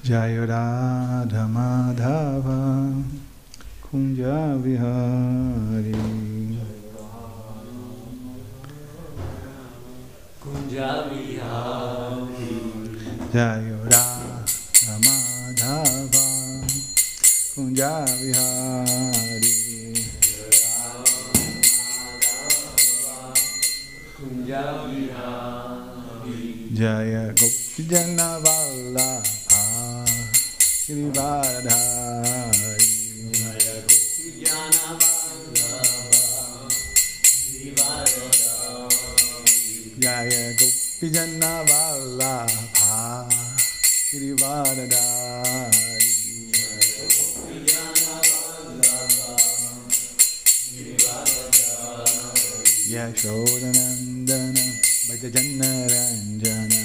Jaya Radha Madhava Kunja Vihari Kunja Vihari Jaya Radha Madhava Kunja Vihari Kunja Vihari Jaya Gopijana Vallabha Girivardhari Jaya Gopijana Vallabha Girivardhari Jaya Gopijana Vallabha Girivardhari Yashodanandana Bhajajanna Ranjana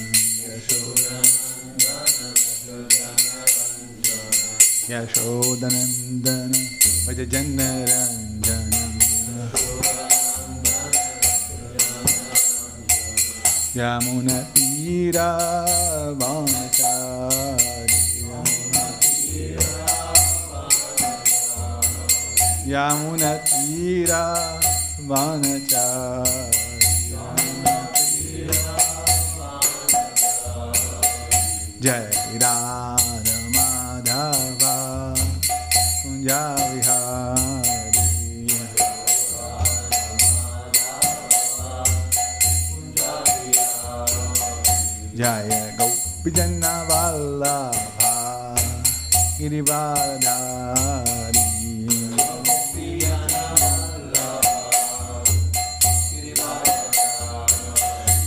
Yashodanandana Bhajajanna Ranjana Yamuna Tira Vanachari Yamuna Tira Vanachari Jai Radha Madhava Kunja Vihari Jaya Gopijana Vallabha Girivardhari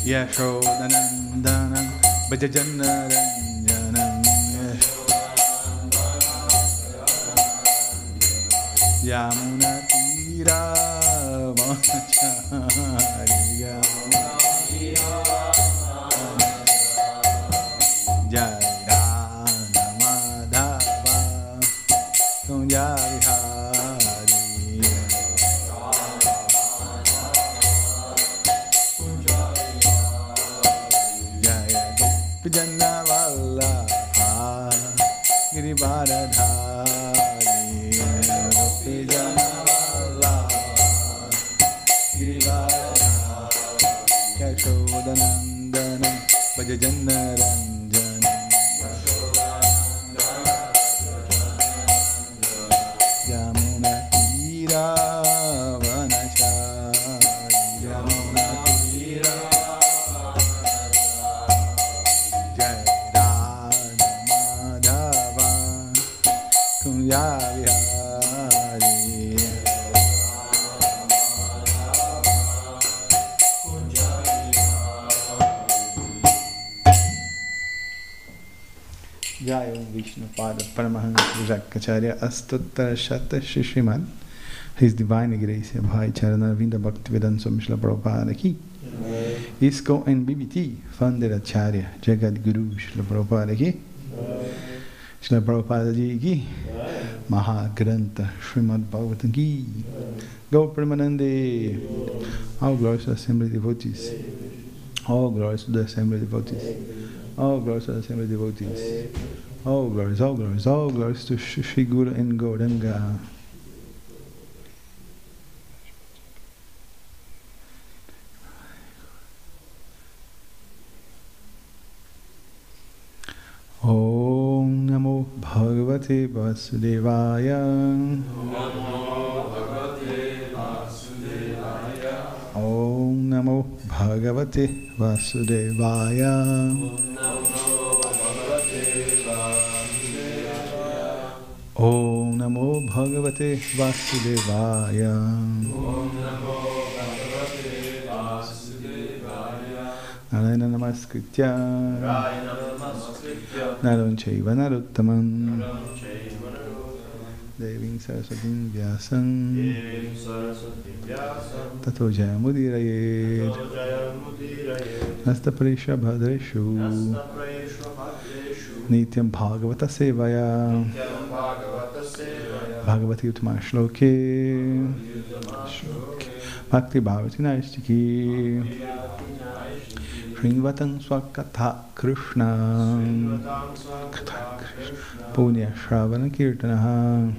Yashodanandana Bhajajanna Ranjanam Yamuna Tira Vanachari Jai Radha Madhava Kunja Vihari Jaya Gopijana Vallabha Girivardhari Gopijana Vallabha Girivardhari Yashodanandana Bhajajanna Ranjana Yamuna Tira Vanachari Yamuna Tira Jai Radha Madhava Kunja Vihari Jai Om Vishnu Pada Paramahansa Jakacharya Astuttara Shata Shishriman His Divine Grace Bhai Charanarvinda Bhaktivedanta Swami Srila Prabhupada ki ISKCON and BBT Funded Acharya Jagat Guru Srila Prabhupada ki Srila Prabhupada ji ki Maha Granta Srimad Bhagavatam ki Go Premanande All glories to the Assembly Devotees All glories to the Assembly Devotees All glories to the Assembly Devotees all glories to Shri Guru and Gauranga. Om Namo Bhagavate Vasudevaya. Om Namo Bhagavate Vasudevaya. Om Namo Bhagavate Vasudevaya. Narayana Namaskritya Naram Chaiva Narottamam Devim Saraswatim Vyasam Tato Jayamudiraye Nasta Parisha Bhadreshu Nityam Bhagavata Sevaya Bhagavati Uttama Shloke Bhakti Bhavati Naistiki Srinvatang Swakatha Krishna Punya Shravana Kirtanaha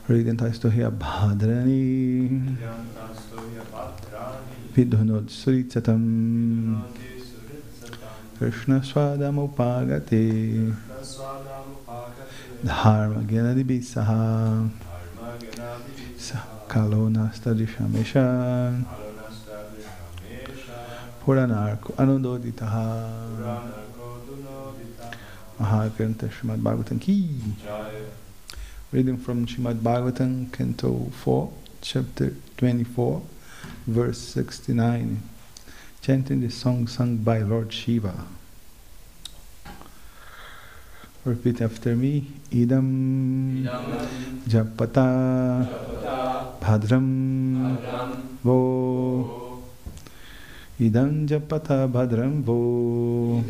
Hridantastohya Bhadrani Vidhunod Suritsatam Krishna Swadam Upagate Dharma Gyanadibisaha Kalona Stadishamesha Puranarko Anudoditaha Maha Krishna Srimad Bhagavatam Ki. Reading from Srimad Bhagavatam, Canto 4, Chapter 24, Verse 69. Chanting the song sung by Lord Shiva. Repeat after me. Idam Japata Bhadram Vo. Idam Japata Bhadram Vo.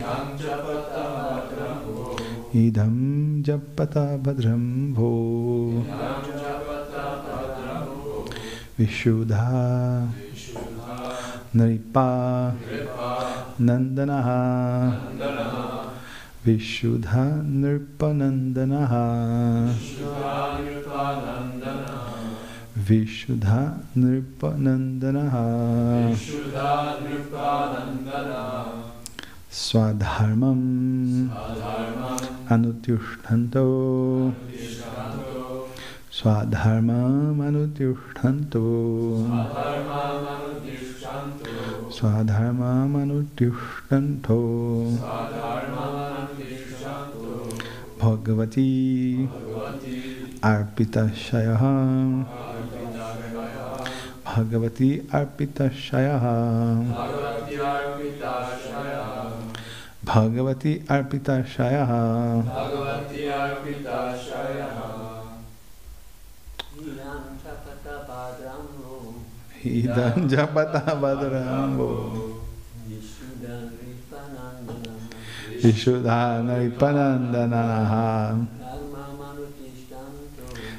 Idam Japata Bhadram Vo. Vishuddha Nripa Nandanaha Vishuddha Nripa Nandanaha Vishuddha Nripa Nandanaha Swadharmam Anutyushtanto Swadharmam Anutyushtanto Swadharmam Anutyushtanto Bhagavati Arpita Shayaha Bhagavati Arpita Shayaha Bhagavati Arpita Shayaha Bhagavati Arpita Shayaha Idam Japata Bhadrambo Vishuddha Nripanandanaha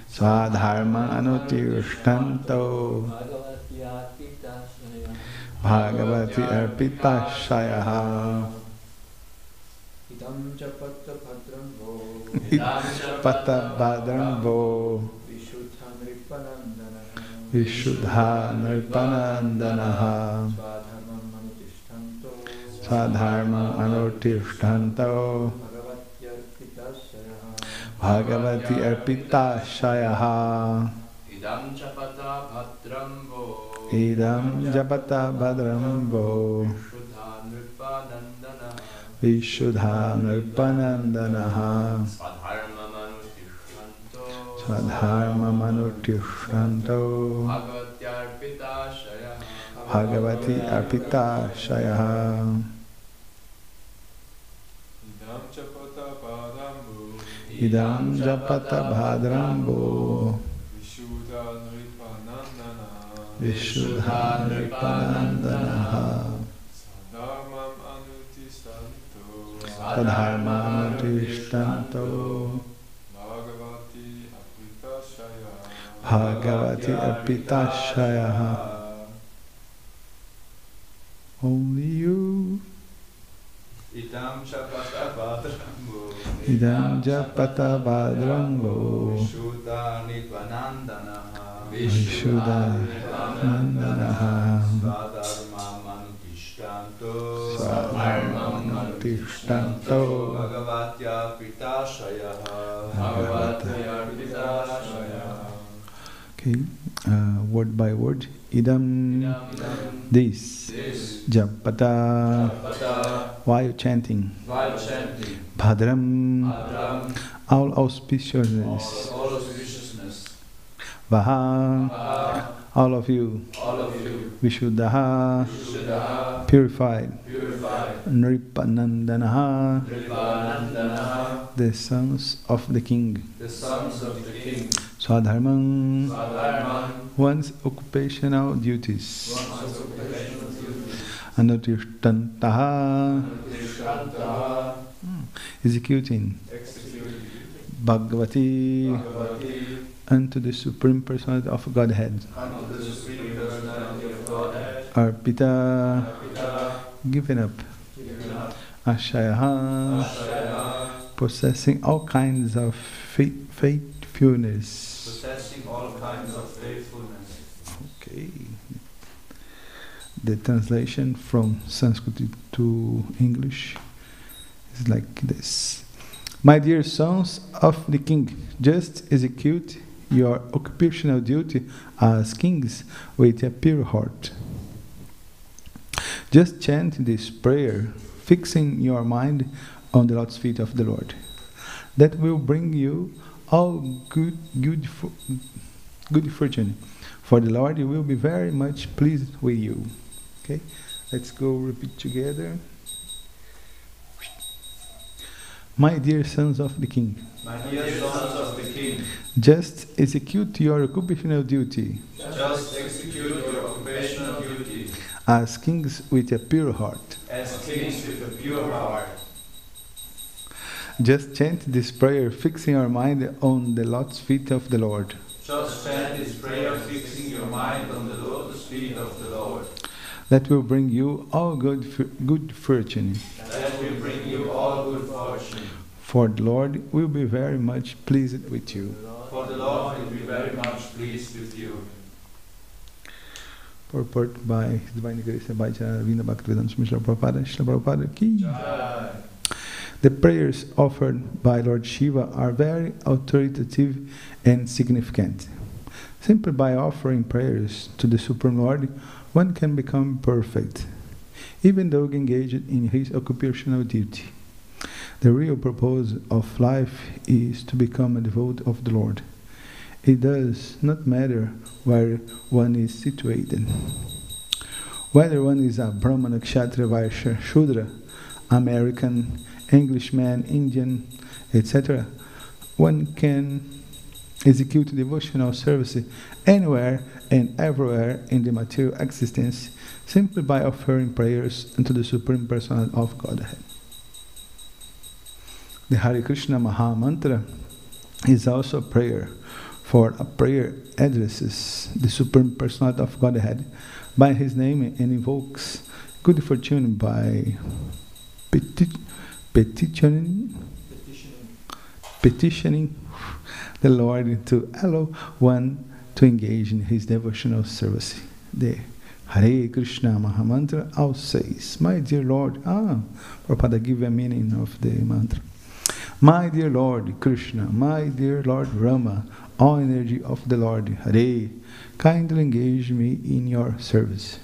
Swadharma Anutyushtanto Bhagavati Arpita Shayaha Idam Japata Bhadrambo Pata Bhadrambo Vishuddha Nripanandanaha Swadharma Anutyushtanto Bhagavati Arpita Shayaha Idam Japata Bhadrambo Idam Japata Bhadrambo Vishuddha Nripanandanaha Swadharma Anutyushtanto Bhagavati Arpita Shayaha Idam Japata Bhadrambo Vishuddha Nripanandanaha Sadharma Anutyushtanto Bhagavati Arpita Shayaha. Only you. Idam Japata Bhadrambo Idam Japata Bhadrambo Vishuddha Nripanandanaha Vishuddha Nandanaha Swadharma Anutyushtanto Bhagavati Arpita Shayaha Bhagavati Arpita Shayaha. Okay, word by word. Idam, this. Japata. While chanting. Bhadram. All auspiciousness. Vaha. All of you. Vishuddha. Purified. Nripanandanaha. The sons of the king. Swadharman. One's occupational duties. Anutyushtantaha. Executing. Bhagavati. Unto the Supreme Personality of Godhead. Arpita. Given up. Ashayaha. possessing all kinds of faithfulness. Possessing all kinds of faithfulness. Okay. The translation from Sanskrit to English is like this. My dear sons of the king, just execute your occupational duty as kings with a pure heart. Just chant this prayer, fixing your mind on the lotus feet of the Lord. That will bring you all good fortune, for the Lord will be very much pleased with you. Okay, let's go repeat together. My dear sons of the king, My dear sons of the king, just execute your occupational duty just execute your occupational duty as kings with a pure heart. as kings with a pure heart. Just chant this prayer, fixing your mind on the lotus feet of the Lord. Just chant this prayer, fixing your mind on the lotus feet of the Lord. That will bring you all good fortune. That will bring you all good fortune. For the Lord will be very much pleased with you. For the Lord will be very much pleased with you. Purport by His Divine Grace by Vinda Bhaktivedanta Swami Srila Prabhupada. Srila Prabhupada ki. Jai. The prayers offered by Lord Shiva are very authoritative and significant. Simply by offering prayers to the Supreme Lord, one can become perfect, even though engaged in his occupational duty. The real purpose of life is to become a devotee of the Lord. It does not matter where one is situated. Whether one is a Brahmana, Kshatriya, Vaishya, Shudra, American, Englishman, Indian, etc., one can execute devotional service anywhere and everywhere in the material existence simply by offering prayers unto the Supreme Personality of Godhead. The Hare Krishna Maha Mantra is also a prayer, for a prayer addresses the Supreme Personality of Godhead by His name and invokes good fortune by petitioning the Lord to allow one to engage in His devotional service. The Hare Krishna Maha Mantra also says, my dear Lord, Prabhupada give a meaning of the mantra. My dear Lord Krishna, my dear Lord Rama, all energy of the Lord Hare, kindly engage me in your service.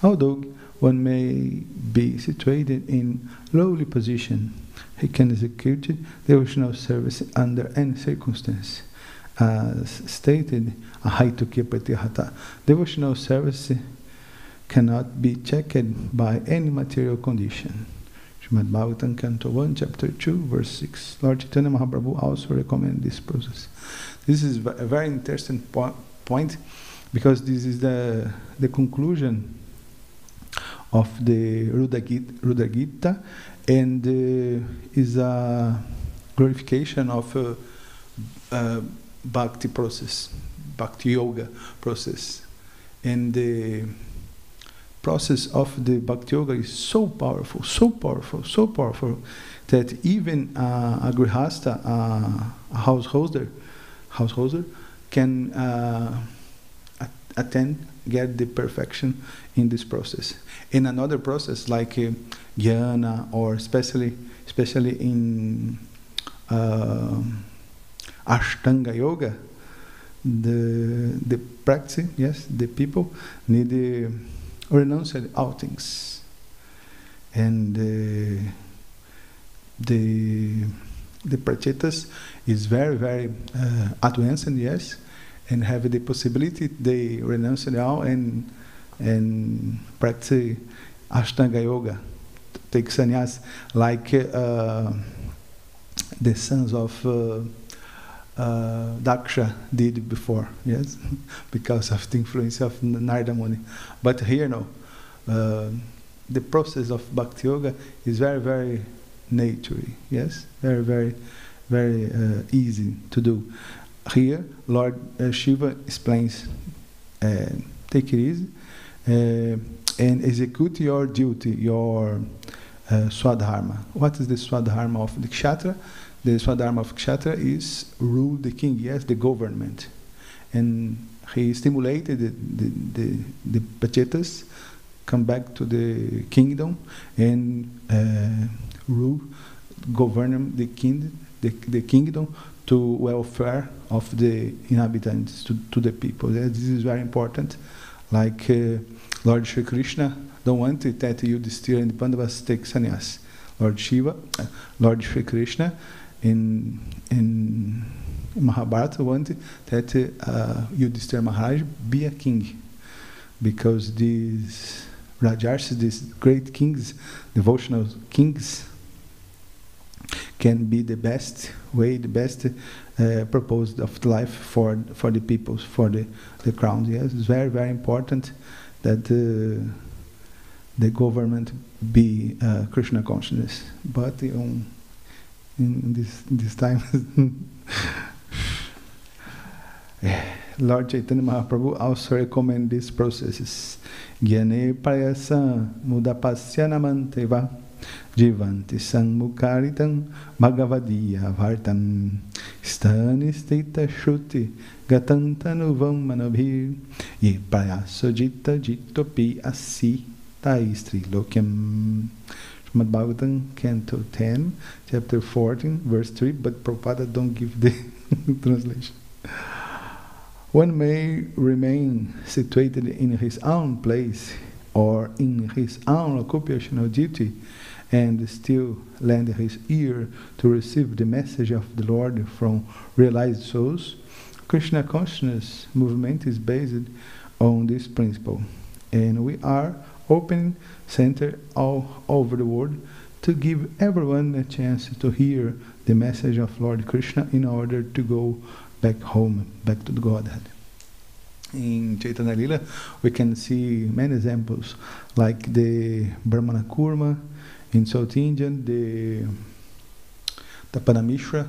Although one may be situated in lowly position, he can execute devotional service under any circumstance. As stated, Ahaitukya Pratihata, devotional service cannot be checked by any material condition. Srimad Bhagavatam, Canto 1, Chapter 2, Verse 6. Lord Chaitanya Mahaprabhu also recommends this process. This is a very interesting point, because this is the conclusion of the Rudra Gita, and is a glorification of bhakti process, bhakti yoga process. And the process of the bhakti yoga is so powerful, that even a grihasta, a householder can get the perfection in this process. In another process like jnana, or especially in Ashtanga yoga, the practice, yes, the people need to renounce all things, and the prachetas is very advanced, yes, and have the possibility they renounce it all and practice Ashtanga yoga, take sannyas, like the sons of Daksha did before, yes, because of the influence of Narada Muni. But here no, the process of Bhakti Yoga is very natural, yes, very easy to do. Here, Lord Shiva explains, take it easy and execute your duty, your Swadharma. What is the Swadharma of the Kshatriya? The Swadharma of Kshatriya is rule the king, yes, the government. And he stimulated the Pachetas come back to the kingdom and rule, govern the kingdom to welfare of the inhabitants, to the people. This is very important. Like Lord Shri Krishna don't want it that Yudhishthira and the Pandavas take sannyas. Lord Shri Krishna in Mahabharata wanted that Yudhishthira Maharaj be a king, because these Rajarsis, these great kings, devotional kings, can be the best way, the best purpose of life for the people, for the crowns. Yes, it's very, very important that the government be Krishna consciousness. But in this time, Lord Chaitanya Mahaprabhu also recommend these processes. Gyane prayasa mudapasya namanteva jivanti sanmukaritam bhagavadiya vartam stani stita shruti gatantanuvam manabhir ye prayasa jitta jittopi asi taistri lokyam. Srimad Bhagavatam, Canto 10, Chapter 14, Verse 3, but Prabhupada don't give the translation. One may remain situated in his own place or in his own occupational duty and still lend his ear to receive the message of the Lord from realized souls. Krishna consciousness movement is based on this principle, and we are open center all over the world to give everyone a chance to hear the message of Lord Krishna in order to go back home, back to the Godhead. In Chaitanya Lila, we can see many examples, like the Brahmana Kurma in South India, the Tapanamishra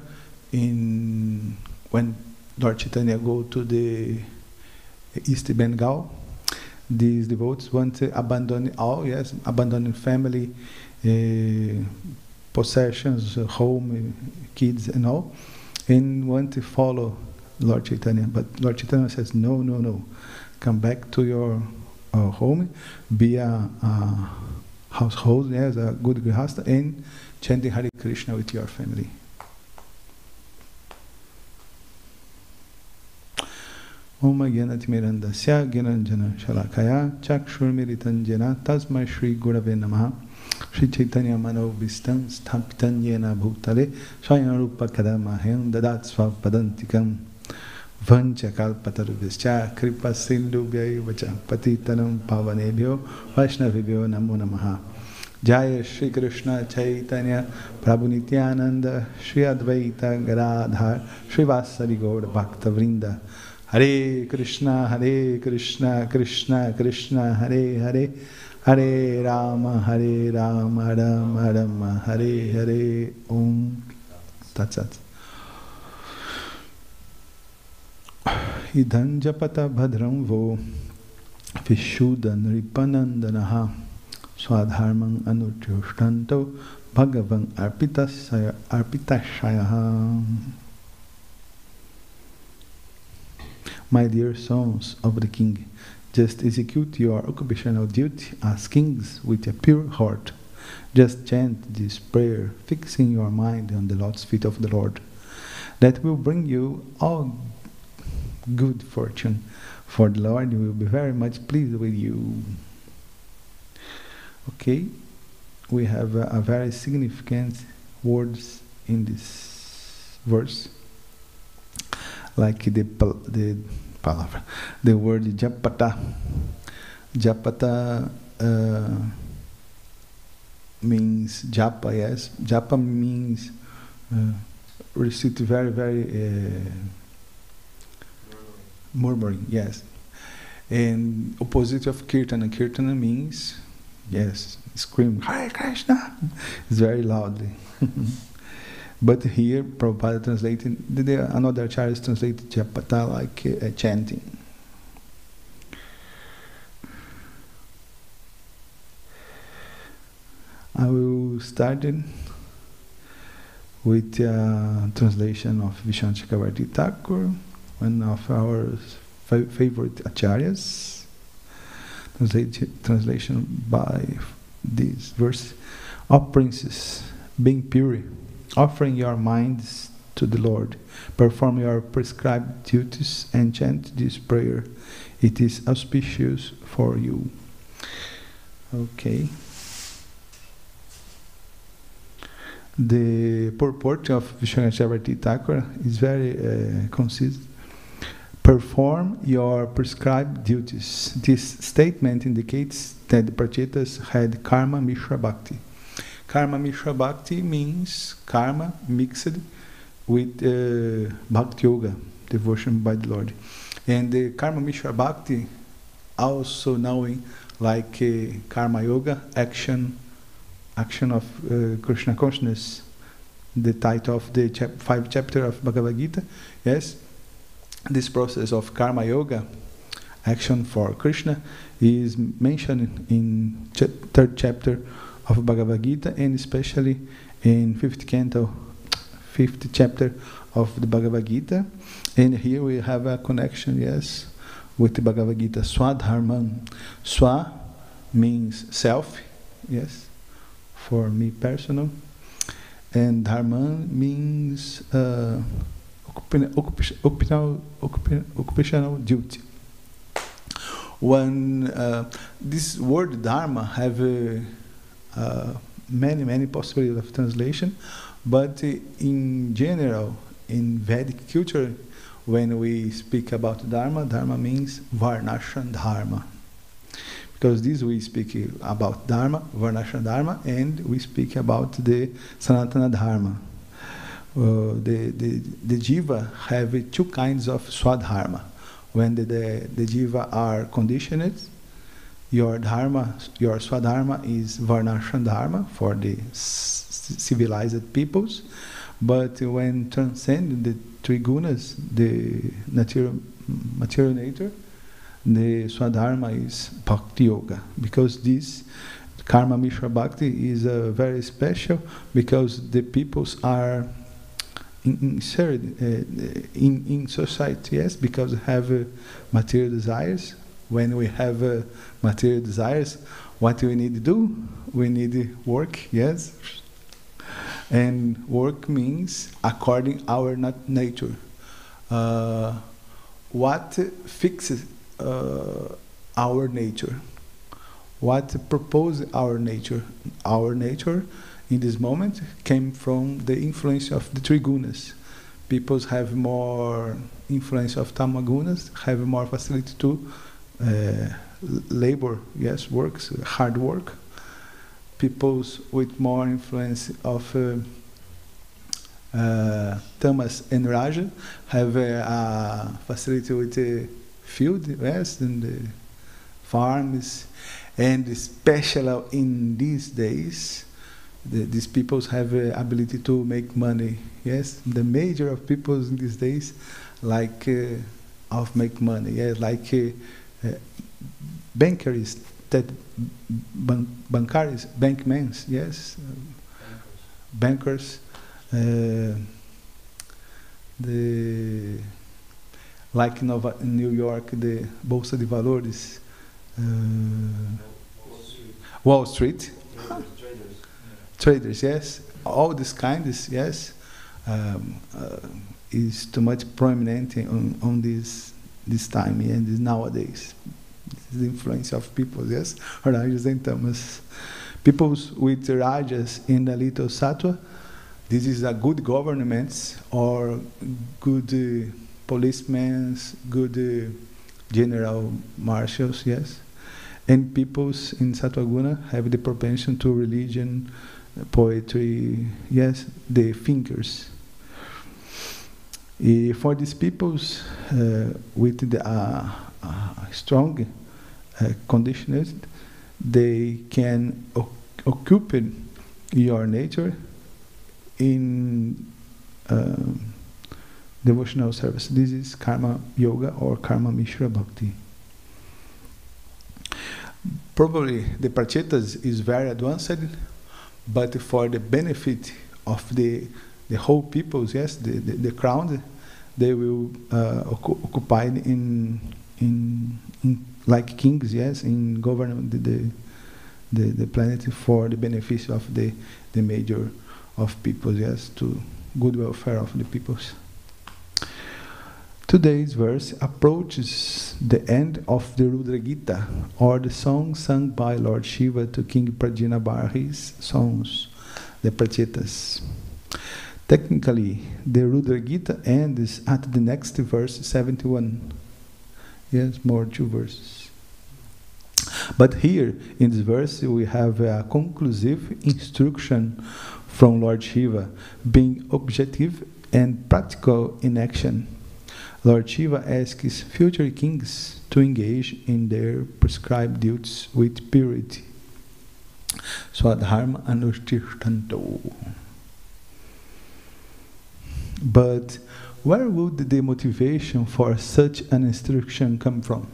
when Lord Chaitanya go to the East Bengal. These devotees want to abandon all, yes, abandoning family, possessions, home, kids and all, and want to follow Lord Chaitanya. But Lord Chaitanya says, no, no, no. Come back to your home, be a household, yes, a good grihasta, and chanting Hare Krishna with your family. Om Gyanatimirandasya Gyananjana Shalakaya Chakshurmiritanjana Tasmai Shri Gurave Namaha Shri Chaitanya Manobhistam Sthapitan Yena Bhutale Swayanrupa Kadamahem Dadat Svapadantikam Vancha Kalpatarubhischa Kripa Sindhubhyai Vacha Patitanam Pavanebhyo Vaishnavibhyo Namo Namaha. Jaya Shri Krishna Chaitanya Prabhu Nityananda Shri Advaita Gadadhar Shri Vasari Gaur Bhakta Vrinda. Hare Krishna, Krishna Krishna, Hare Hare, Hare Rama, Rama Rama, Hare Hare. Om Tat Sat. Idhan japata bhadram vo vishuddhan ripanandanaha swadharman anutyushtanto bhagavan arpitashayaha. My dear sons of the king, just execute your occupational duty as kings with a pure heart. Just chant this prayer, fixing your mind on the lotus feet of the Lord. That will bring you all good fortune, for the Lord will be very much pleased with you. Okay, we have a very significant words in this verse, like the word japata. Japata means japa, yes. Japa means recite very, very murmuring, yes. And opposite of kirtana. Kirtana means, yes, scream, Hare Krishna. It's very loudly. But here, Prabhupada translated, another acharya is translated japata like chanting. I will start it with a translation of Vishnu Chakravarti Thakur, one of our favorite acharyas. Translation by this verse. O princes, being pure, offering your minds to the Lord, perform your prescribed duties and chant this prayer. It is auspicious for you. Okay. The purport of Vishnu Chakravarti Thakur is very concise. Perform your prescribed duties. This statement indicates that the Prachetas had karma mishra bhakti. Karma mishra bhakti means karma mixed with bhakti yoga, devotion by the Lord. And the karma mishra bhakti, also knowing like karma yoga, action of Krishna consciousness, the title of the 5th chapter of Bhagavad Gita. Yes, this process of karma yoga, action for Krishna, is mentioned in 3rd chapter of Bhagavad Gita, and especially in 5th canto, 5th chapter of the Bhagavad Gita. And here we have a connection, yes, with the Bhagavad Gita. Swadharman. Swa means self, yes, for me personal, and dharma means occupational duty. When this word dharma have many possibilities of translation, but in general, in Vedic culture, when we speak about dharma, dharma means varnashram dharma. Because this we speak about dharma, varnashram dharma, and we speak about the sanatana dharma. The jiva have 2 kinds of swadharma. When the jiva are conditioned, your swadharma is varnashram dharma for the civilized peoples. But when transcend the 3 gunas, the material nature, the swadharma is bhakti yoga. Because this karma mishra bhakti is very special, because the peoples are inserted in society, yes, because we have material desires. When we have material desires, what do we need to do? We need work, yes. And work means according our nature. What fixes our nature? What proposes our nature? Our nature in this moment came from the influence of the 3 gunas. People have more influence of tamagunas, have more facility to labor, yes, works, hard work. People with more influence of tamas and raja have a facility with the field, yes, and the farms. And especially in these days, these people have the ability to make money. Yes, the major of people in these days like of make money. Yeah, like bankers, that bancaries, bankmen. Yes, bankers. The like in New York, the Bolsa de Valores, Wall Street. Traders, yes, all these kinds, yes, is too much prominent on this time and this nowadays. The influence of people, yes, rajas and tamas. People with rajas in a little sattva, this is a good governments or good policemen, good general marshals, yes. And peoples in sattva guna have the propension to religion, poetry, yes, the thinkers. For these peoples with the strong conditions, they can occupy your nature in devotional service. This is karma yoga or karma mishra bhakti. Probably the prachetas is very advanced, but for the benefit of the whole peoples, yes, the crown, they will occupy in like kings, yes, in government the planet for the benefit of the major of peoples, yes, to good welfare of the peoples. Today's verse approaches the end of the Rudra Gita, or the song sung by Lord Shiva to King Prajnabarhi's sons, the Prachetas. Technically, the Rudra Gita ends at the next verse 71. Yes, more 2 verses. But here, in this verse, we have a conclusive instruction from Lord Shiva, being objective and practical in action. Lord Shiva asks future kings to engage in their prescribed duties with purity. Swadharma anushtitanto. But where would the motivation for such an instruction come from?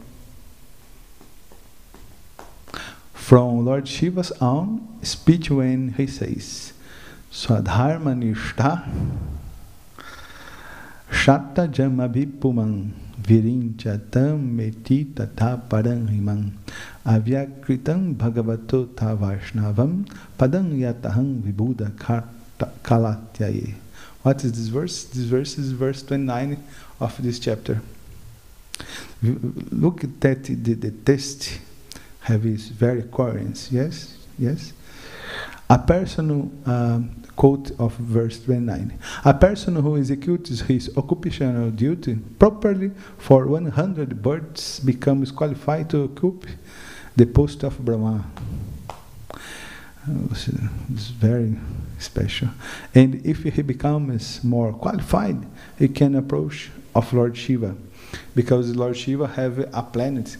From Lord Shiva's own speech when he says, Swadharma nishtha Shatta jamabhipuman virincha tam meti tata paranhimam avyakritam bhagavato tavaishnavam padam yataham vibhuda kalatyaye. What is this verse? This verse is verse 29 of this chapter. Look at that, the text have its very coherence, yes? Yes? A person, quote of verse 29, a person who executes his occupational duty properly for 100 births becomes qualified to occupy the post of Brahma. It's very special. And if he becomes more qualified, he can approach of Lord Shiva, because Lord Shiva have a planet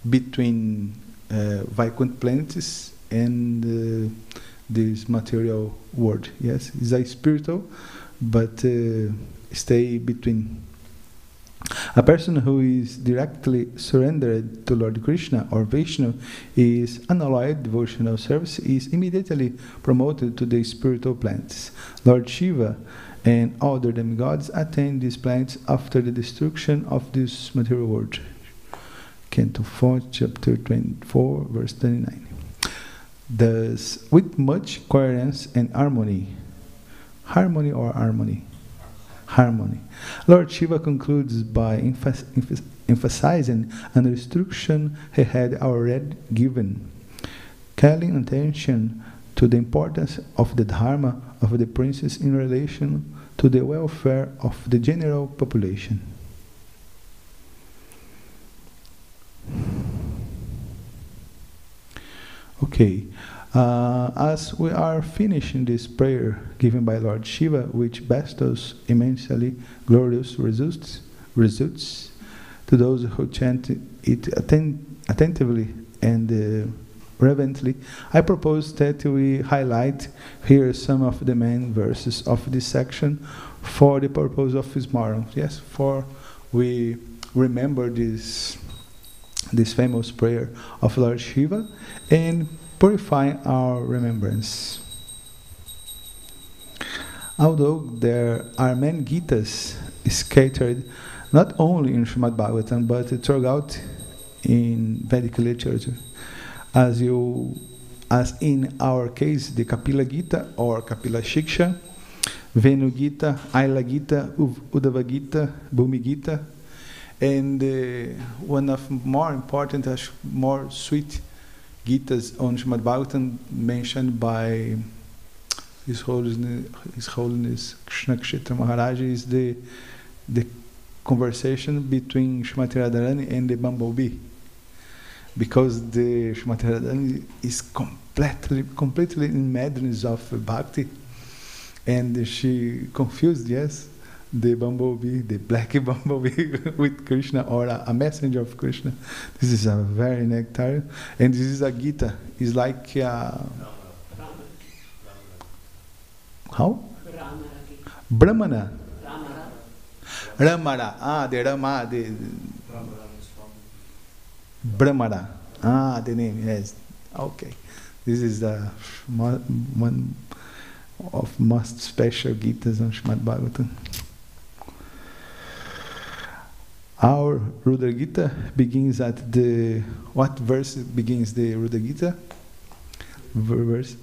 between Vaikuntha planets and this material world. Yes, it's a spiritual, but stay between. A person who is directly surrendered to Lord Krishna or Vishnu is unalloyed devotional service is immediately promoted to the spiritual planets. Lord Shiva and other demigods attain these planets after the destruction of this material world. Canto 4, chapter 24, verse 29. Thus, with much coherence and harmony, harmony, Lord Shiva concludes by emphasizing an instruction he had already given, calling attention to the importance of the dharma of the princes in relation to the welfare of the general population. Okay, as we are finishing this prayer given by Lord Shiva, which bestows immensely glorious results to those who chant it attentively and reverently, I propose that we highlight here some of the main verses of this section for the purpose of this morrow. Yes, for we remember this famous prayer of Lord Shiva and purify our remembrance. Although there are many Gitas scattered not only in Srimad Bhagavatam but throughout in Vedic literature, as in our case the Kapila Gita or Kapila Shiksha, Venu Gita, Aila Gita, Uddhava Gita, Bhumi Gita, and one of more important, more sweet Gitas on Srimad Bhagavatam mentioned by His Holiness Krishna Kshetra Maharaj is the conversation between Srimati Radharani and the bumblebee, because the Srimati Radharani is completely in madness of bhakti, and she confused, yes, the bumblebee, the black bumblebee with Krishna, or a messenger of Krishna. This is a very nectar, and this is a Gita. It's like how? Brahmana. Ramara. Ah, the Rama, the Brahmara. Ah, the name, yes. Okay. This is the one of most special Gitas on Srimad Bhagavatam. Our Rudra Gita begins at the... What verse begins the Rudra Gita? Verse? 30.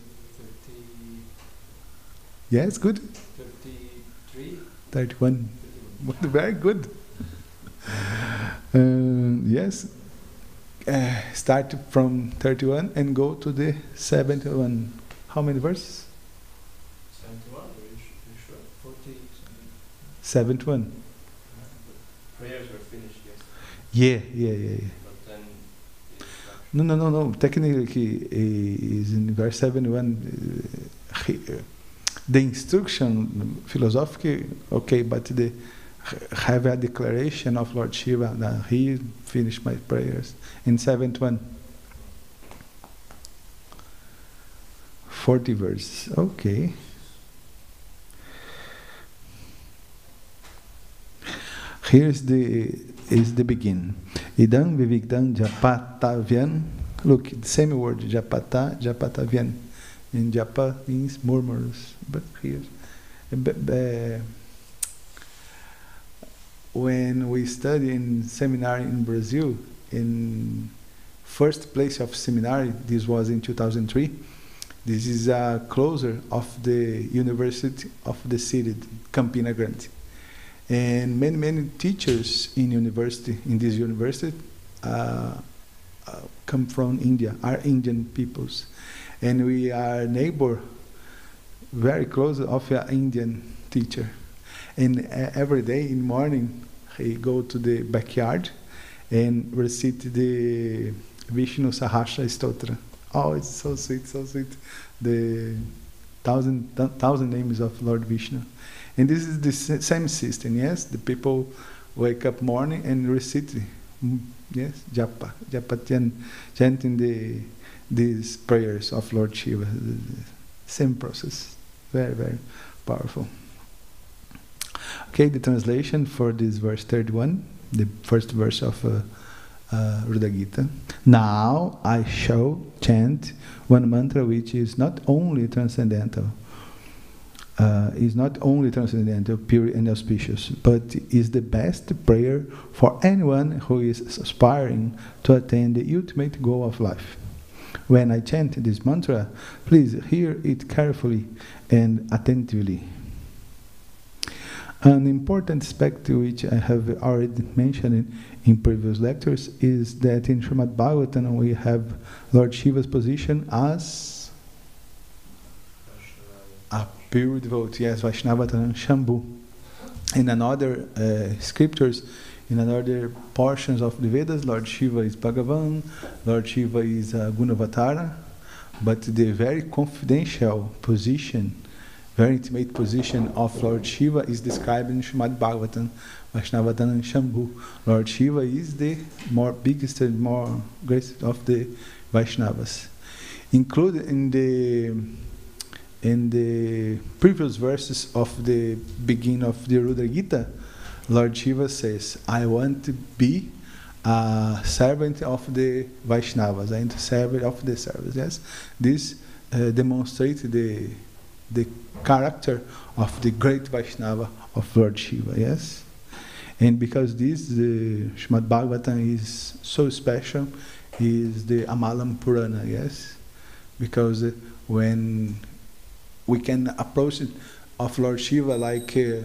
Yes, good. 33. 31. Very good. Yes. Start from 31 and go to the 71. How many verses? 71. Are you sure? 40 something. 71. Prayers were finished yesterday. Yeah. But then the instruction. No. Technically, is in verse 71. The instruction, philosophically, okay, but the have a declaration of Lord Shiva that he finished my prayers in 71. 40 verses. Okay. Here's the begin. Idam vivigdam japatavyan. Look, the same word, japatavyan. In japa means murmurs. But here, when we study in seminary in Brazil, in first place of seminary, this was in 2003. This is a closer of the University of the city, Campina Grande. And many teachers in this university come from India, are Indian peoples. And we are neighbor, very close of an Indian teacher. And every day in morning, he go to the backyard and recite the Vishnu Sahasra Stotra. Oh, it's so sweet, so sweet. The thousand names of Lord Vishnu. And this is the same system, yes? The people wake up morning and recite, yes, japa, chanting these prayers of Lord Shiva. Same process. Very, very powerful. Okay, the translation for this verse 31, the first verse of Rudra Gita. Now I shall chant one mantra which is not only transcendental, pure and auspicious, but is the best prayer for anyone who is aspiring to attain the ultimate goal of life. When I chant this mantra, please hear it carefully and attentively. An important aspect which I have already mentioned in previous lectures is that in Srimad Bhagavatam we have Lord Shiva's position as a pure devotee, yes, Vaishnavataran Shambhu. In another scriptures, in another portions of the Vedas, Lord Shiva is Bhagavan, Lord Shiva is Gunavatara, but the very confidential position, very intimate position of Lord Shiva is described in Srimad Bhagavatam, Vaishnavataran Shambhu. Lord Shiva is the biggest and more greatest of the Vaishnavas. Included in the previous verses of the beginning of the Rudra Gita, Lord Shiva says, I want to be a servant of the Vaishnavas, I want to serve of the servants. Yes? This demonstrates the character of the great Vaishnava of Lord Shiva. Yes? And because this, the Srimad Bhagavatam is so special, is the Amalam Purana. Yes? Because when we can approach it of Lord Shiva like a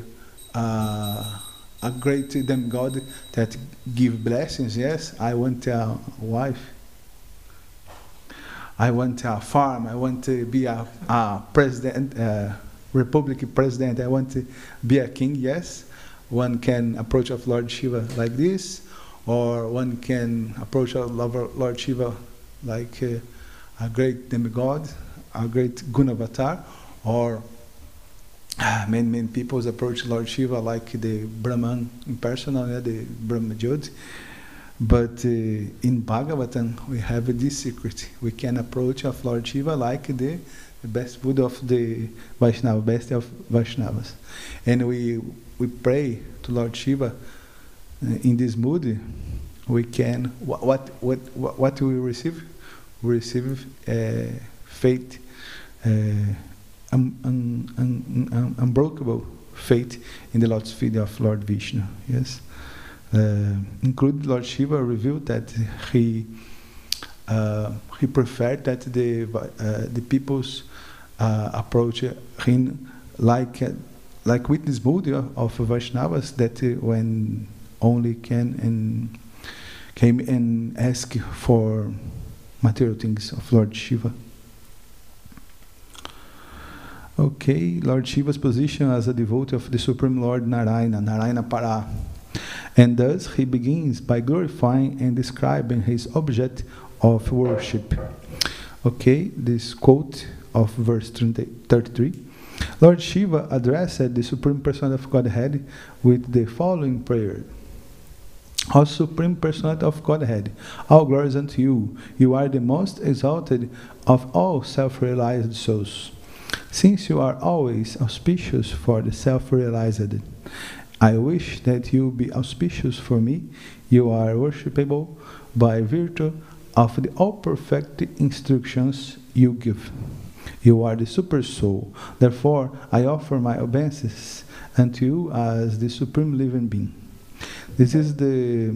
great demigod that give blessings. Yes, I want a wife. I want a farm. I want to be a president, republic president. I want to be a king. Yes, one can approach of Lord Shiva like this, or one can approach of Lord Shiva like a great demigod, a great Gunavatar, or many people approach Lord Shiva like the Brahman impersonal, the Brahma Jyoti. But in Bhagavatam we have this secret. We can approach of Lord Shiva like the best Buddha of the Vaishnava, best of Vaishnavas. And we pray to Lord Shiva in this mood. We can, what we receive? We receive faith, unbreakable faith in the lotus feet of Lord Vishnu. Yes, including Lord Shiva revealed that he preferred that the people's approach him like witness mood of Vaishnavas that when only came and ask for material things of Lord Shiva. Okay, Lord Shiva's position as a devotee of the Supreme Lord Narayana Para. And thus he begins by glorifying and describing his object of worship. Okay, this quote of verse 33. Lord Shiva addressed the Supreme Personality of Godhead with the following prayer. O Supreme Personality of Godhead, all glory is unto you. You are the most exalted of all self-realized souls. Since you are always auspicious for the self-realized, I wish that you be auspicious for me. You are worshipable by virtue of the all-perfect instructions you give. You are the Super Soul. Therefore, I offer my obeisances unto you as the Supreme Living Being. This is the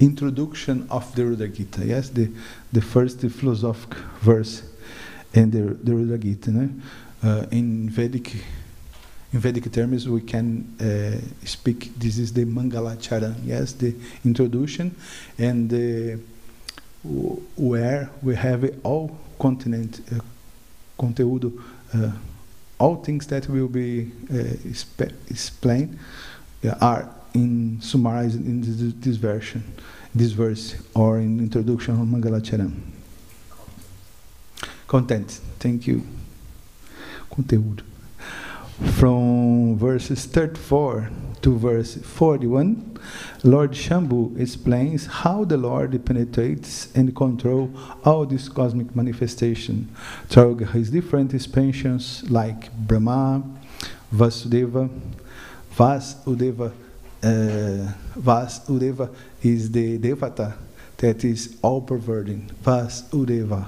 introduction of the Ruda Gita. Yes, the first philosophical verse in the Ruda Gita. No? In Vedic terms, we can speak. This is the Mangalacharan. Yes, the introduction, and where we have all conteúdo, all things that will be explained are summarized in this verse, or in introduction of Mangalacharan. Content. Thank you. Conteúdo. From verses 34 to verse 41, Lord Shambhu explains how the Lord penetrates and controls all this cosmic manifestation through his different expansions like Brahma, Vasudeva. Vasudeva is the Devata that is all-pervading. Vasudeva.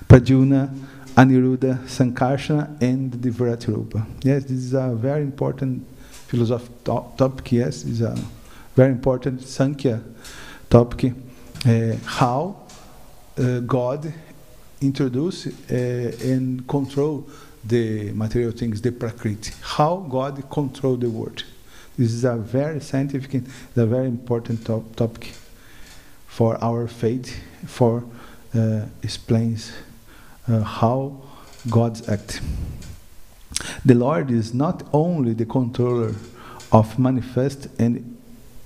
Pradyumna, Aniruddha, Sankarsana, and the Vratirupa. Yes, this is a very important philosophical topic. Yes, it's a very important Sankhya topic. How God introduce and control the material things, the Prakriti. How God control the world. This is a very scientific and a very important topic for our faith. For explains how God's act. The Lord is not only the controller of manifest and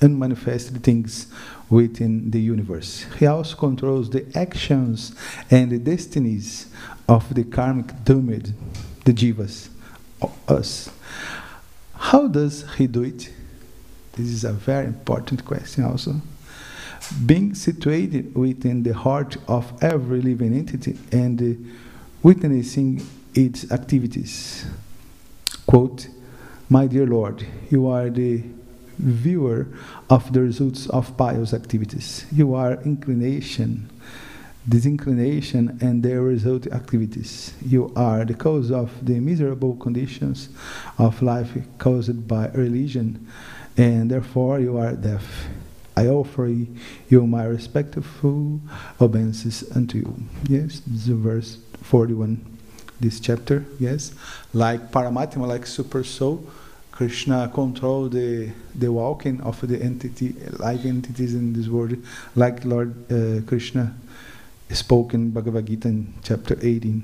unmanifested things within the universe. He also controls the actions and the destinies of the karmic doomed, the jivas, us. How does he do it? This is a very important question also. Being situated within the heart of every living entity and witnessing its activities. Quote, my dear Lord, you are the viewer of the results of pious activities. You are inclination, disinclination, and their result activities. You are the cause of the miserable conditions of life caused by religion, and therefore you are deaf. I offer you my respectful obeisances unto you. Yes, this is verse 41, this chapter. Yes, like Paramatma, like Super Soul, Krishna controlled the walking of the entity, live entities in this world, like Lord Krishna spoke in Bhagavad Gita in chapter 18.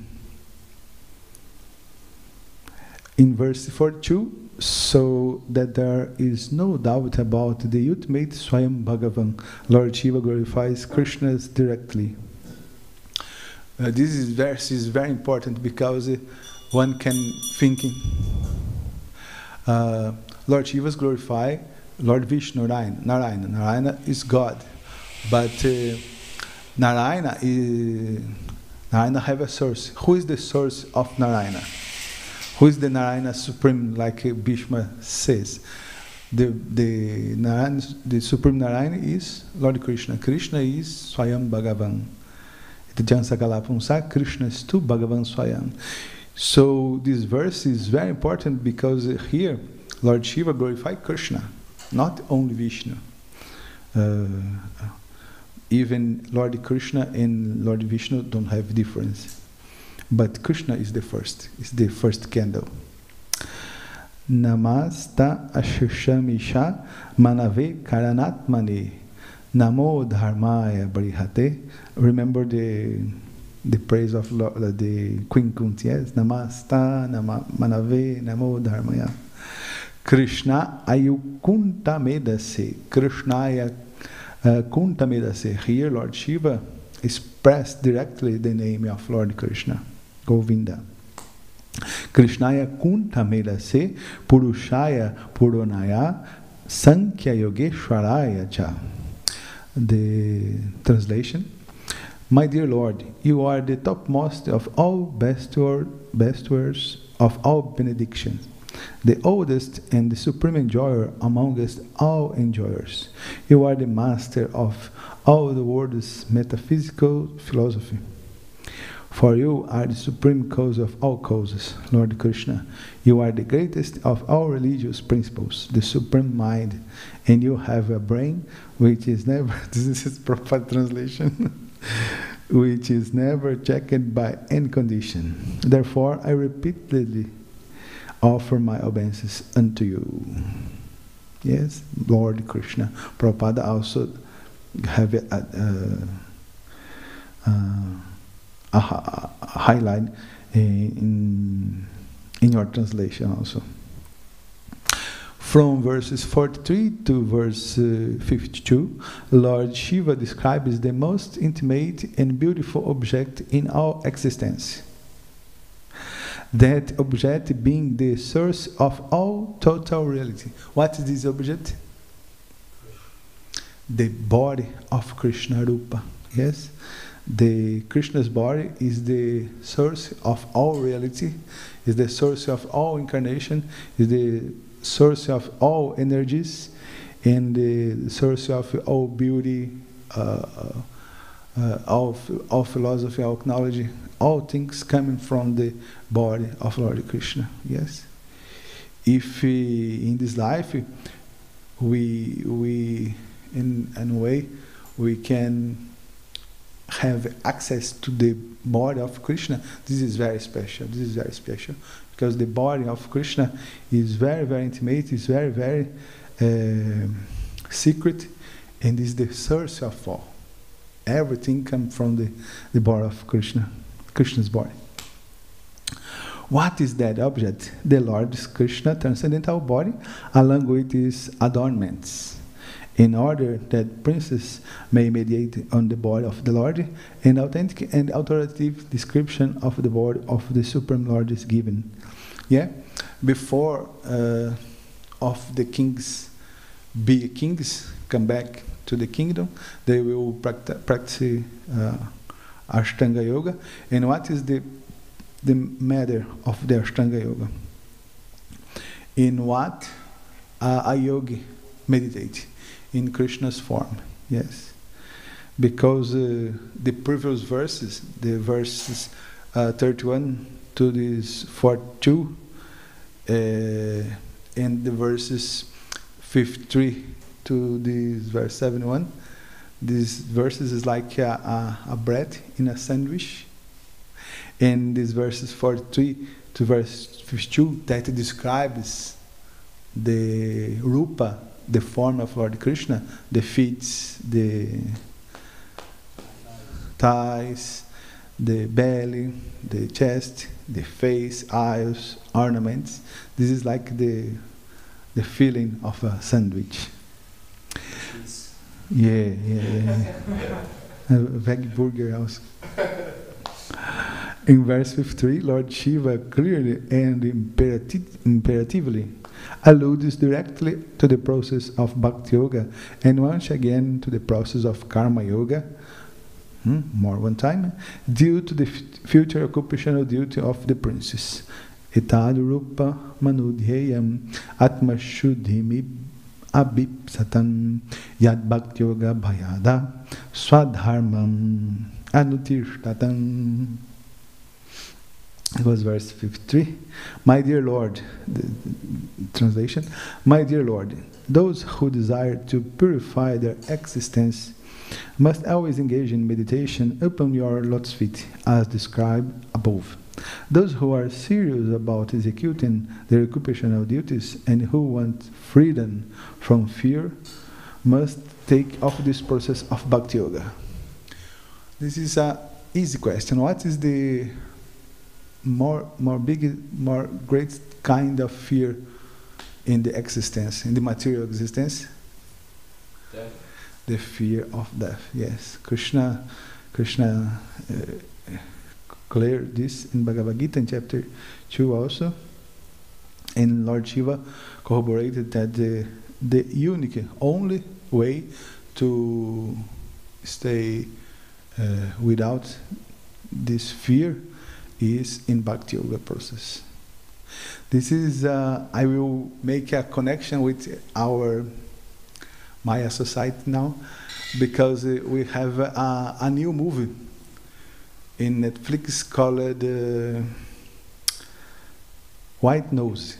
In verse 42, so that there is no doubt about the ultimate Swayam Bhagavan, Lord Shiva glorifies Krishna directly. This verse is very important because one can think Lord Shiva is glorified, Lord Vishnu, Narayana. Narayana is God, but Narayana have a source. Who is the source of Narayana? Who is the Narayana Supreme, like Bhishma says? The Supreme Narayana is Lord Krishna. Krishna is Swayam Bhagavan. The Jansakala Pumsa Krishna Stu Bhagavan Swayam. So this verse is very important because here Lord Shiva glorified Krishna, not only Vishnu. Even Lord Krishna and Lord Vishnu don't have difference. But Krishna is the first candle. Namasta Ashishamisha Manave Karanatmane Namo Dharmaya Barihate. Remember the praise of the Queen Kunti, yes? Namasta Manave Namo Dharmaya. Krishna Ayukunta Medase. Krishna Kunta Medase. Here Lord Shiva expressed directly the name of Lord Krishna, Govinda. Krishnaya Kunta Medase Purushaya Puronaya Sankhya Yogeshwaraya Cha. The translation: My dear Lord, you are the topmost of all bestowers of all benedictions, the oldest and the supreme enjoyer amongst all enjoyers. You are the master of all the world's metaphysical philosophy. For you are the supreme cause of all causes, Lord Krishna. You are the greatest of all religious principles, the supreme mind, and you have a brain which is never, this is proper translation, which is never checked by any condition. Therefore, I repeatedly offer my obeisances unto you. Yes, Lord Krishna. Prabhupada also have a highlight in your translation also. From verses 43 to verse 52, Lord Shiva describes the most intimate and beautiful object in all existence. That object being the source of all total reality. What is this object? The body of Krishna Rupa. Yes? The Krishna's body is the source of all reality, is the source of all incarnation, is the source of all energies, and the source of all beauty, all philosophy, all knowledge, all things coming from the body of Lord Krishna. Yes. If in this life we in a way we can have access to the body of Krishna, this is very special. This is very special because the body of Krishna is very, very intimate, is very, very secret, and is the source of all. Everything comes from the body of Krishna, Krishna's body. What is that object? The Lord Krishna transcendental body, along with his adornments, in order that princes may mediate on the body of the Lord, an authentic and authoritative description of the body of the Supreme Lord is given. Yeah, before of the kings be kings, come back to the kingdom, they will practice Ashtanga Yoga. And what is the matter of the Ashtanga Yoga? In what a yogi meditate? In Krishna's form, yes. Because the previous verses, the verses 31 to this 42, and the verses 53 to this verse 71, these verses is like a bread in a sandwich. And these verses 43 to verse 52 that describes the Rupa, the form of Lord Krishna, the feet, the thighs, the belly, the chest, the face, eyes, ornaments. This is like the feeling of a sandwich. Yeah. A veg burger also. In verse 53, Lord Shiva clearly and imperatively alludes directly to the process of Bhakti Yoga and once again to the process of Karma Yoga, more one time, due to the future occupational duty of the princes. Etad Rupa Manudhyayam Atma Shuddhimi Abhipsatam Yad Bhakti Yoga Bhayada Swadharmam Anutirtatam. It was verse 53. My dear Lord, the translation, my dear Lord, those who desire to purify their existence must always engage in meditation upon your lotus feet, as described above. Those who are serious about executing their occupational duties and who want freedom from fear must take up this process of Bhakti Yoga. This is an easy question. What is the more great kind of fear in the existence, in the material existence? Death. The fear of death. Yes, Krishna cleared this in Bhagavad Gita in chapter 2 also, and Lord Shiva corroborated that the unique, only way to stay without this fear is in Bhakti Yoga process. This is, I will make a connection with our Maya society now, because we have a new movie in Netflix called White Nose.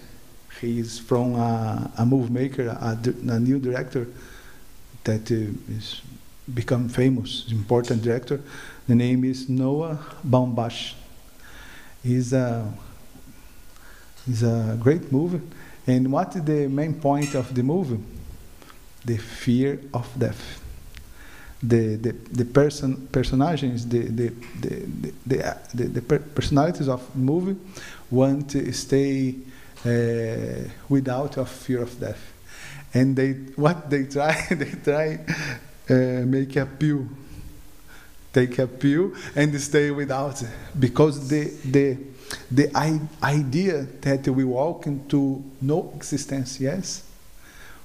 He is from a movie maker, a new director that is become famous, important director. The name is Noah Baumbach. He's a great movie. And what is the main point of the movie? The fear of death. The personages, the personalities of the movie want to stay without of fear of death, and they try make a pill, take a pill and stay without, because the idea that we walk into no existence, yes,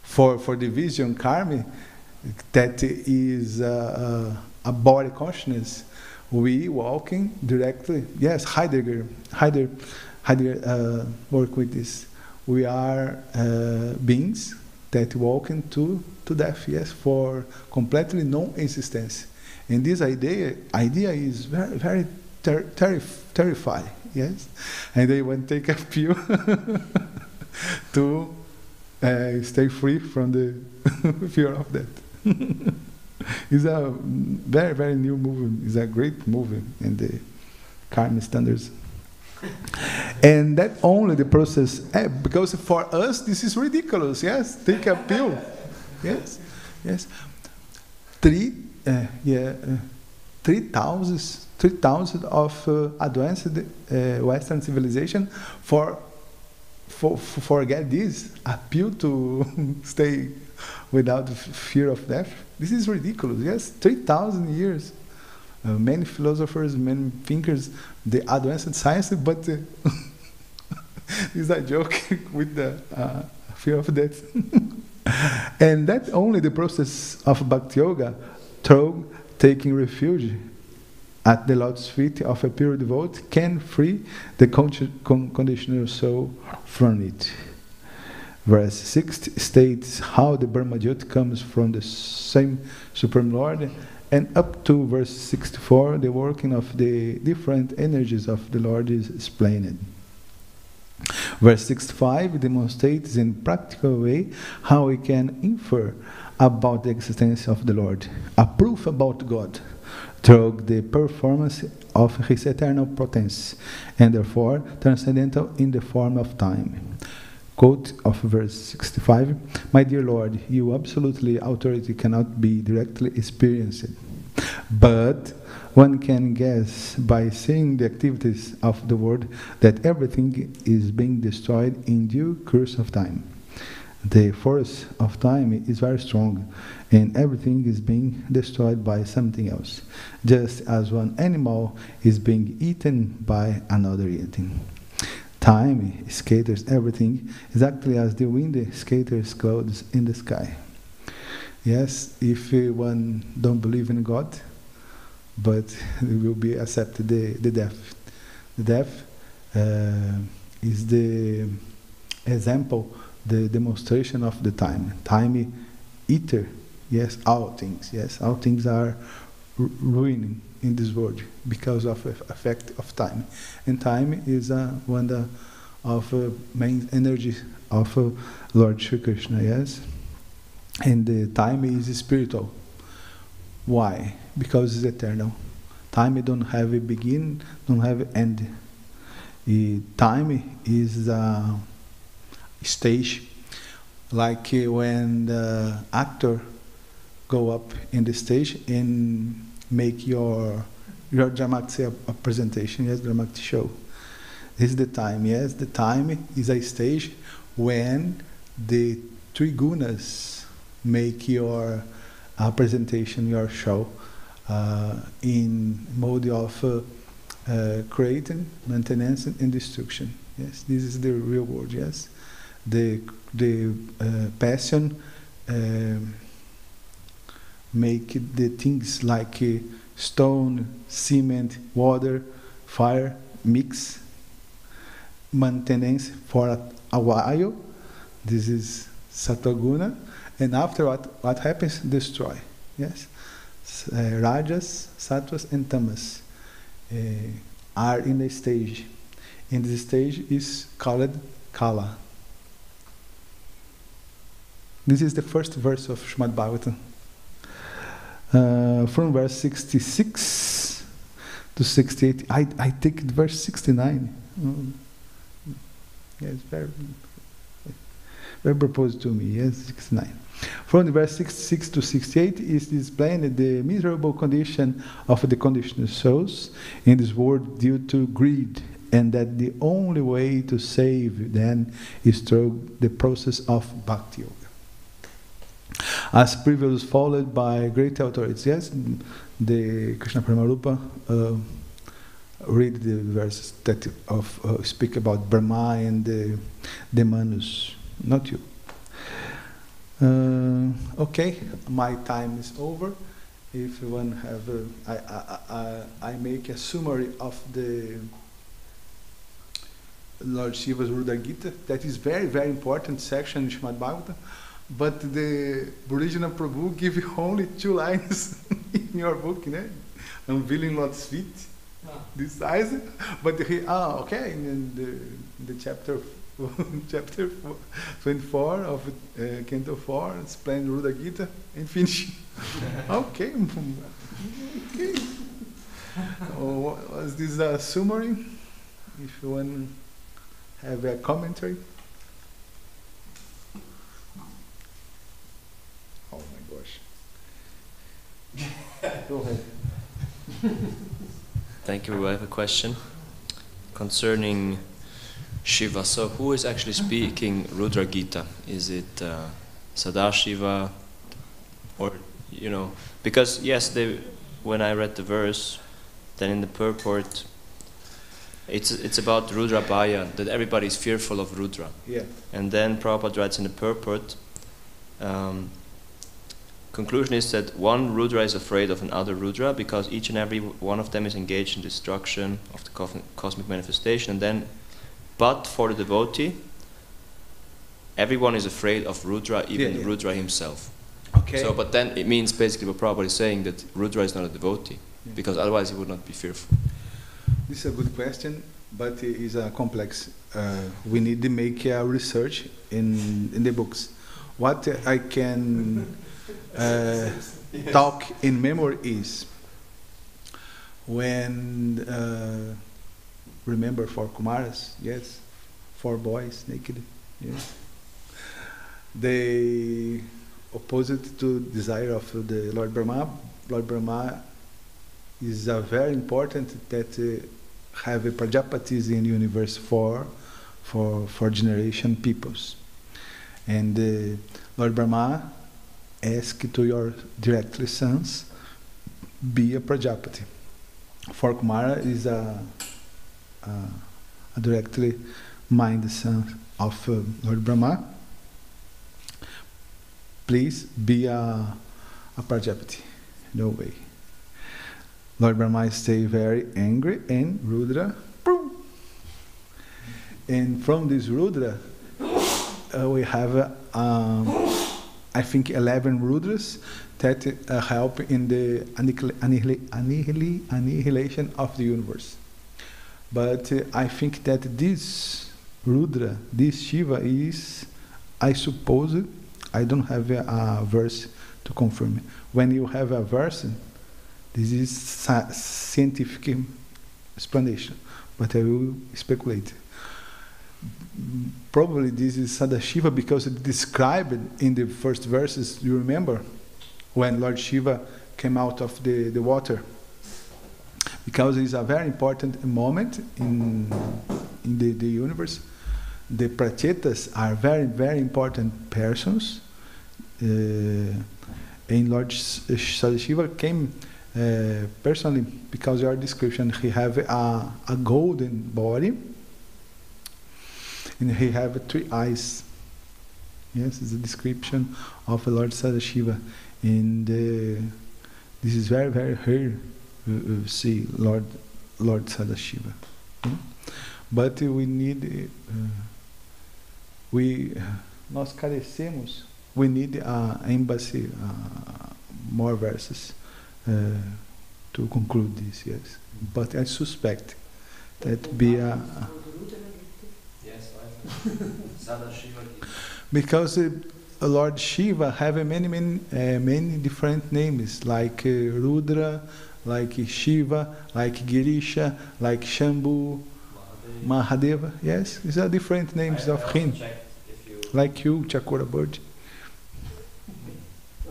for the vision karma, that is a body consciousness, we walking directly. Yes, Heidegger work with this. We are beings that walk into death, yes, for completely non-existence. And this idea is very terrifying, yes. And they want to take a pill to stay free from the fear of death. It's a very new movie. It's a great movie in the karma standards. And that only the process, because for us this is ridiculous. Yes, take a pill. Yes. 3,000 of advanced Western civilization forget this, a pill to stay without fear of death. This is ridiculous. Yes, 3,000 years. Many philosophers, many thinkers, they advanced science, but it's a joke with the fear of death. And that only the process of Bhakti Yoga, through taking refuge at the lotus feet of a pure devotee, can free the conditional soul from it. Verse 6 states how the Brahmajyoti comes from the same Supreme Lord, and up to verse 64, the working of the different energies of the Lord is explained. Verse 65 demonstrates in practical way how we can infer about the existence of the Lord, a proof about God, through the performance of His eternal potence, and therefore transcendental in the form of time. Quote of verse 65, "My dear Lord, your absolutely authority cannot be directly experienced, but one can guess by seeing the activities of the world that everything is being destroyed in due course of time. The force of time is very strong, and everything is being destroyed by something else, just as one animal is being eaten by another eating. Time scatters everything, exactly as the wind scatters clouds in the sky." Yes, if one don't believe in God, but it will be accepted the death. The death is the example, the demonstration of the time. Time eater, yes, all things. Yes, all things are ruining in this world because of the effect of time. And time is one of main energies of Lord Shri Krishna, yes? And the time is spiritual. Why? Because it's eternal. Time don't have a begin, don't have an end. Time is a stage, like when the actor go up in the stage and make your dramatic presentation, yes, dramatic show. This is the time, yes. The time is a stage when the three gunas make your presentation, your show, in mode of creating, maintenance, and destruction. Yes, this is the real world. Yes, the passion make the things like stone, cement, water, fire mix. Maintenance for a while. This is Satoguna, and after what happens? Destroy. Yes, Rajas, Sattvas, and Tamas are in a stage. And this stage is called Kala. This is the first verse of Srimad Bhagavatam. From verse 66 to 68, I take verse 69. Yes, very proposed to me. Yes, 69. From the verse 66 to 68 is explained the miserable condition of the conditioned souls in this world due to greed, and that the only way to save them is through the process of bhakti yoga. As previously followed by great authorities, yes, the Krishna Premarupa read the verses that speak about Brahma and the Manus, not you. Okay, my time is over. If one have, I make a summary of the Lord Shiva's Rudra Gita. That is very, very important section in Srimad Bhagavatam. But the original Prabhu give you only 2 lines in your book, né? Unveiling Lord's feet, this size. But okay, in the chapter 24 of Canto 4, explain Rudra Gita and finish. Okay. Okay. Was this a summary? If you want to have a commentary. Oh my gosh. Go ahead. Thank you. I have a question concerning Shiva. So who is actually speaking Rudra Gita? Is it Sadashiva, or, because yes, when I read the verse, then in the purport, it's about Rudra Bhaya, that everybody is fearful of Rudra. Yeah. And then Prabhupada writes in the purport, conclusion is that one Rudra is afraid of another Rudra because each and every one of them is engaged in destruction of the cosmic manifestation. And then, but for the devotee, everyone is afraid of Rudra, even Rudra himself. Okay. So, but then it means basically what Prabhupada is saying, that Rudra is not a devotee, because otherwise he would not be fearful. This is a good question, but it is a complex. We need to make a research in the books. What I can talk in memory is when remember 4 Kumaras, yes, 4 boys naked, yes. They opposed to desire of the Lord Brahma. Lord Brahma is very important that have a Prajapatis in the universe for generation peoples. And Lord Brahma asked to your directly sons, be a Prajapati. For Kumara is a directly mind son of Lord Brahma. Please be a Prajapati. No way. Lord Brahma stay very angry, and Rudra, boom. And from this Rudra, we have I think 11 Rudras that help in the annihilation of the universe. But I think that this Rudra, this Shiva is, I suppose, I don't have a verse to confirm. When you have a verse, this is scientific explanation, but I will speculate. Probably this is Sadashiva because it described in the first verses, you remember, when Lord Shiva came out of the water. Because it's a very important moment in the universe. The Prachetas are very, very important persons. And Lord Sadashiva came personally because your description, he have a golden body and he have 3 eyes. Yes, it's a description of Lord Sadashiva. And this is very, very rare to see Lord Sadashiva. Yeah? But we need, nós carecemos, we need embassy, more verses to conclude this, yes. But I suspect that be a... Yes, because Lord Shiva have many different names, like Rudra, like Shiva, like Girisha, like Shambhu, Mahadeva. Yes, these are different names of him. Like you, Chakura bird.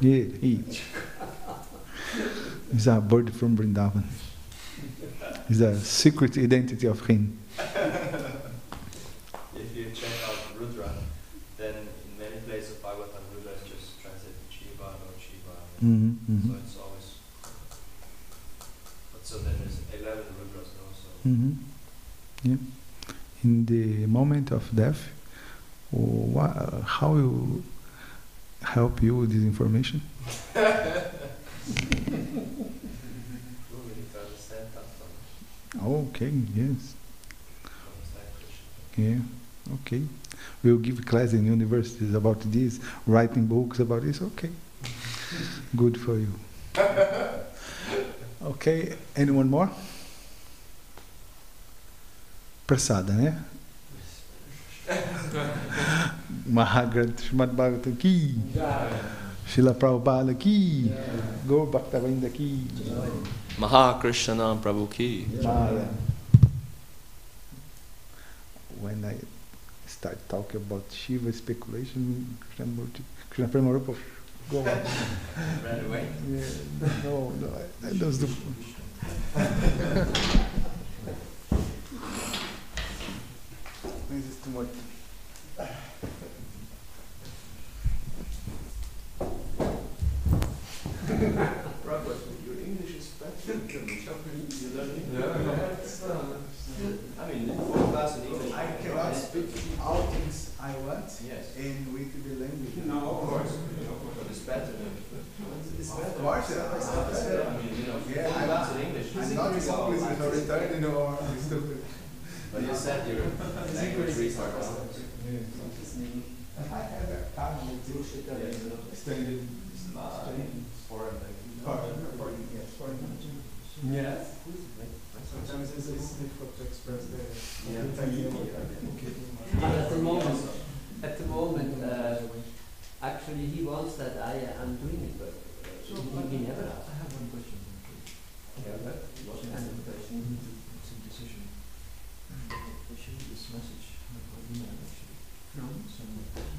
Yeah, each. It's a bird from Vrindavan. It's a secret identity of him. If you check out Rudra, then in many places of Bhagavatam, Rudra is just translated Shiva or Shiva. So it's always. But so then there's 11 Rudras also. Yeah. In the moment of death, how will help you with this information? We need to understand that. Okay, yes. Yeah, okay. We'll give class in universities about this, writing books about this, okay. Good for you. Okay, anyone more? Prasada, né? Maha Krishna Bhagavatam ki, Srila Prabhupada ki, Gaur Bhaktavinda ki, Maha Krishna Prabhu ki. When I start talking about Shiva speculation, Krishna Premarupa, go on. Right away? Yeah, no, I don't do. This is too much. Robert, your English is better than Japanese. You learn English? I mean, for class in English. I cannot speak all things I want. Yes. And with the language. No, of course. But it's better than. It's Of better. course, yeah. I mean, Yeah, full class in English. I'm not always retarded or stupid. But you said you're language retard. I have a problem with studying foreign language. Yes. Sometimes it's difficult to express the idea. But at the moment, actually he wants that I am doing it, but he never asked. I have one question. Yeah, but what kind of question? It's a decision. We should this message, email actually, from someone.